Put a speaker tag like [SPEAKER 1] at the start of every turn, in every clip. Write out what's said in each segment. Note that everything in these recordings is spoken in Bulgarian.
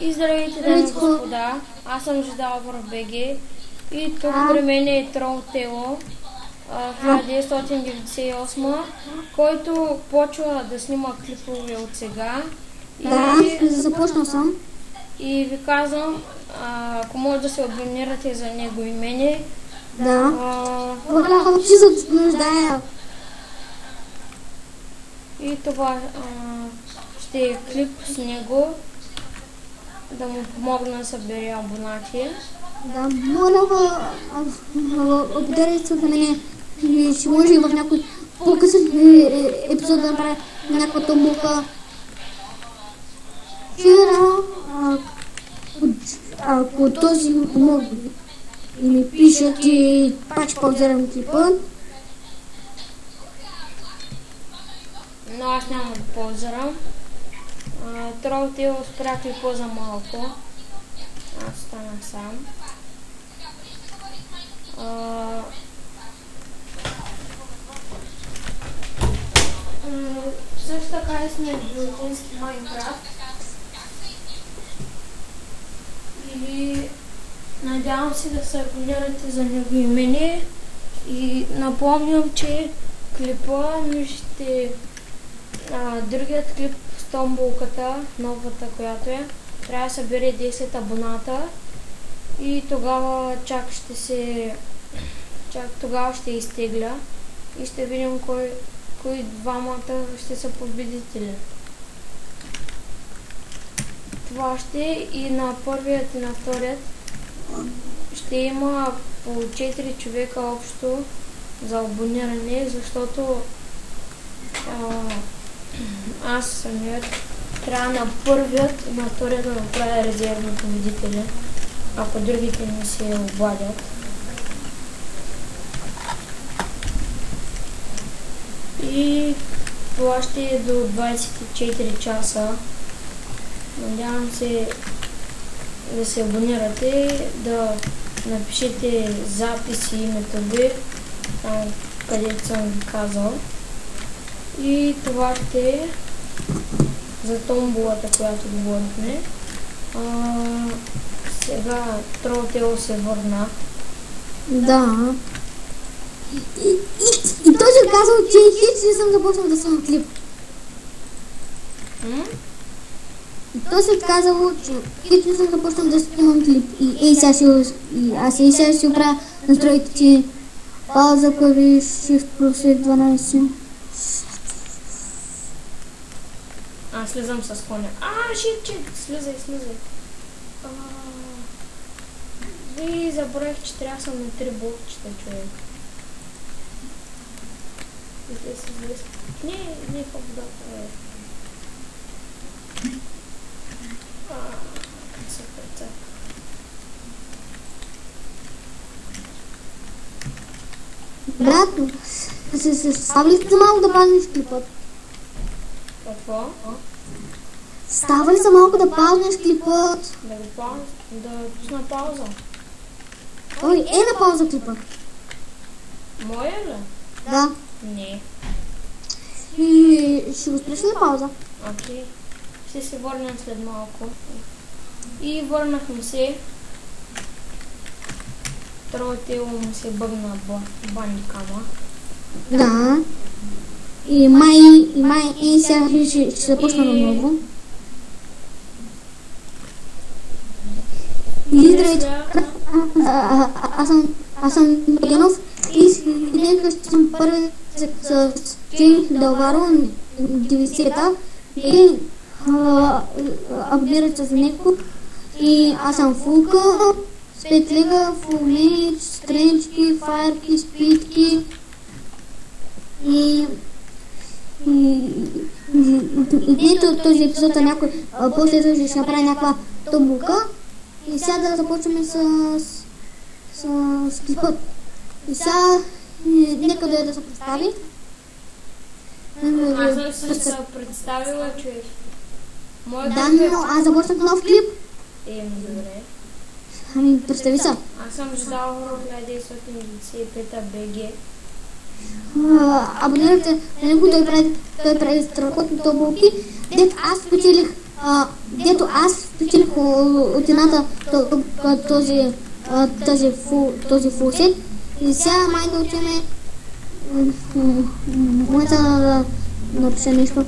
[SPEAKER 1] И здравейте, дами и господа, аз съм Жидал БГ и тук при мен е Трол Тело 1998, който почва да снима клипове от сега.
[SPEAKER 2] Да, започнал съм.
[SPEAKER 1] И ви казвам, ако може да се абонирате за него и мене.
[SPEAKER 2] Да. Благодаря, че се нуждая.
[SPEAKER 1] И това ще е клип с него, да му помогна да събере абонати.
[SPEAKER 2] Да, моля благодарите за мен. Ще може и в някой по-късен епизод да направя някаква томбулка. Вчера, ако този ми помогне и ми пишат и пак ще паузирам клипа.
[SPEAKER 1] Но аз няма да паузирам. Трол Тело спря клипа за малко. Аз станах сам. Също така и сме бюлетински Майнкрафт. И надявам се да се абонирате за него и мене. И напомням, че клипа виждате другият клип с томбулката, новата, която е, трябва да събере 10 абоната и тогава тогава ще изтегля и ще видим кои двамата ще са победители. Това ще и на първият и на вторият ще има по 4 човека общо за абониране, защото аз самият трябва на първият и на вторият да направя резервни победители, ако другите не се обадят. И това ще е до 24 часа. Надявам се да се абонирате, да напишете запис и името ви, където съм ви казал. И това ще е за томбулата, която говорихме. Сега Трол Тело се върна.
[SPEAKER 2] Да. И той ще казал, че хич не съм започнал да снимам клип. И той ще казал, че хич не съм започнал да снимам клип. И аз сега ще оправя настройките, че пауза, клавиш, Shift плюс 12.
[SPEAKER 1] Слизам с коня. Шит, слизай. И забравих, че трябва съм на 3 блокчета, човек. И те се излизат. Не в водата, Супер, цак.
[SPEAKER 2] Брато, става ли за малко да пазнеш клипът?
[SPEAKER 1] Какво?
[SPEAKER 2] Става ли за малко да пазнеш клипът?
[SPEAKER 1] Да пусна пауза.
[SPEAKER 2] Ой, на пауза клипа.
[SPEAKER 1] Моя ли?
[SPEAKER 2] Да.
[SPEAKER 1] Не.
[SPEAKER 2] И ще го спреш на пауза.
[SPEAKER 1] Окей. Ще се върнем след малко. И върнахме се. Трол Тело му се бъгна бандикама.
[SPEAKER 2] Да. И сега ще започна наново. И здравейте. Аз съм Генов и нека ще съм първи с Джей Делваро 90-та и абонирайте за него. И аз съм Фулка, Спетлега, Фулмич, Стренчки, Файерки, Спитки и днето този епизод някой после ще направи някаква томбулка. И сега да започваме с клипът. И сега нека да се представи.
[SPEAKER 1] Аз съм се представила, човек.
[SPEAKER 2] Да, но аз започнах нов клип.
[SPEAKER 1] Добре.
[SPEAKER 2] Ами, представи се.
[SPEAKER 1] Аз съм Жидал 1995 БГ.
[SPEAKER 2] Абонирайте на него, той прави страхотни томбулки. Дет аз спечелих Дето аз спечелих от едната този фулсет и сега май да учиме момента да напиша нещо.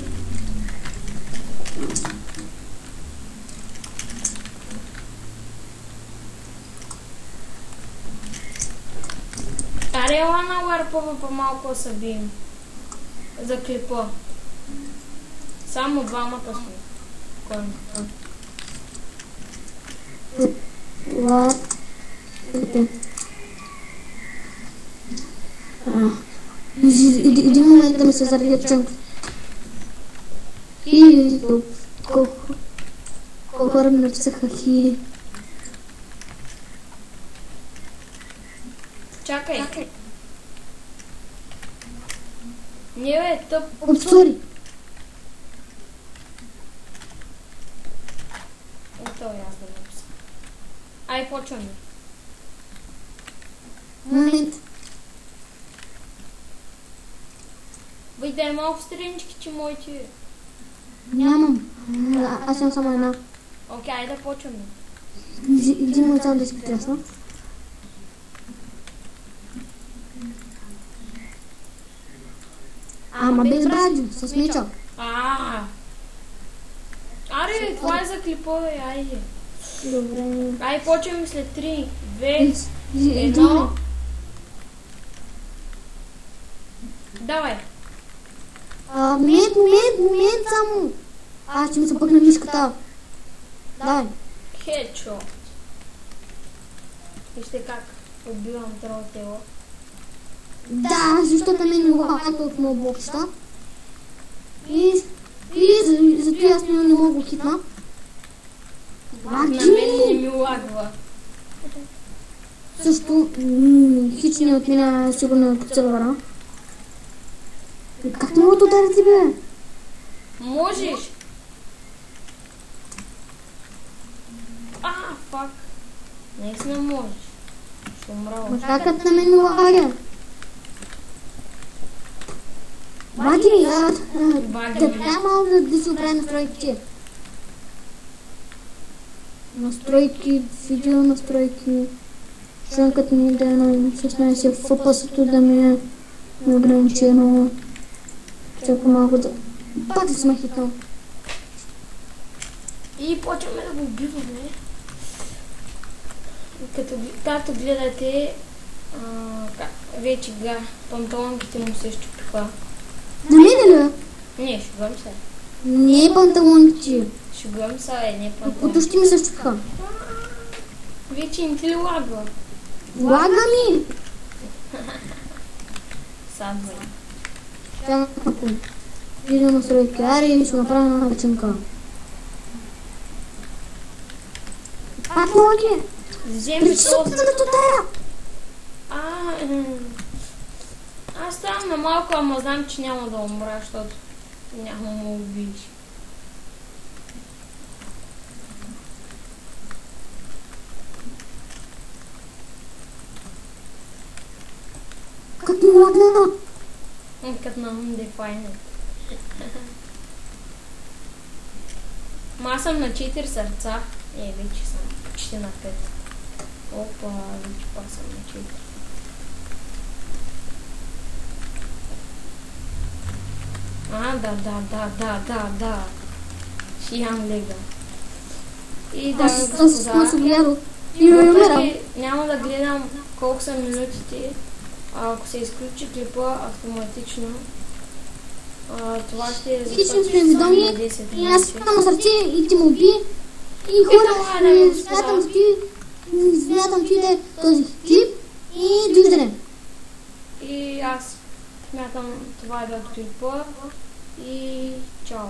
[SPEAKER 1] Аре, ела на ларпова по-малко са бием. За клипа. Само двамата сме. Кой
[SPEAKER 2] един момент да ми се заредят чанка. И колко хора ми написаха хи.
[SPEAKER 1] Чакай. Не бе, тъп.
[SPEAKER 2] Обсори.
[SPEAKER 1] Ето и аз да напиша. Ай, почваме.
[SPEAKER 2] Момент.
[SPEAKER 1] Бай, дай малко странички, че моите...
[SPEAKER 2] Нямам. Аз имам само една.
[SPEAKER 1] Окей, айде да почваме.
[SPEAKER 2] Един момент само да изпотрясна. Ама без бради, с меча.
[SPEAKER 1] Аре, това е за клипа, бе, айде.
[SPEAKER 2] Добре.
[SPEAKER 1] Ай, почваме след 3, 2, 1. Давай.
[SPEAKER 2] Момент само. Аз ще ми се пъкна мишката. Давай.
[SPEAKER 1] Хедшот. Вижте как убивам тротела.
[SPEAKER 2] Да, защото мен не лагат от мобокща. И зато аз не мога хитна.
[SPEAKER 1] На мен не ми лагва.
[SPEAKER 2] Също хич не от меня сигурно по сервера. Как не мога да ударя ти, бе?
[SPEAKER 1] Можеш. Фак. Наистина можеш. Ще умрала.
[SPEAKER 2] Макакът на мен лагя. Баги, така малко да си оправя настройките. Настройки, видео настройки. Шранкът ми да е на 16 FPS-ото да ми е ограничено. Чакай малко да... Пак сме хитнал.
[SPEAKER 1] И почваме да го убиваме. Както гледате, вече панталонките му се щупиха.
[SPEAKER 2] На мене ли?
[SPEAKER 1] Не, шугам се.
[SPEAKER 2] Не е панталонките.
[SPEAKER 1] Шугам се, не панталонките.
[SPEAKER 2] Кото ще ми се щупиха.
[SPEAKER 1] Вече им ти ли лагва?
[SPEAKER 2] Лага ми!
[SPEAKER 1] Садвай.
[SPEAKER 2] Чакай. Видео настройки. Аре, ще направя на ръченка. Пак лаги!
[SPEAKER 1] Вземи
[SPEAKER 2] Причесуката на тотая!
[SPEAKER 1] Аз ставам на малко, ама знам, че няма да умра, защото няма му убиеш.
[SPEAKER 2] Как ми лагна?
[SPEAKER 1] Като на Undefined. Ма аз съм на 4 сърца. Вече съм почти на 5. Опа, вече пак съм на 4. Да. Ще ям лега. И да,
[SPEAKER 2] господа,
[SPEAKER 1] няма да гледам колко са минутите. Ако се изключи клипа автоматично, това ще е за 10 минути.
[SPEAKER 2] И аз съм на сърце и ти му уби. И хора, смятам ти да е този клип и довиждане.
[SPEAKER 1] И аз смятам това е да от клипа и чао.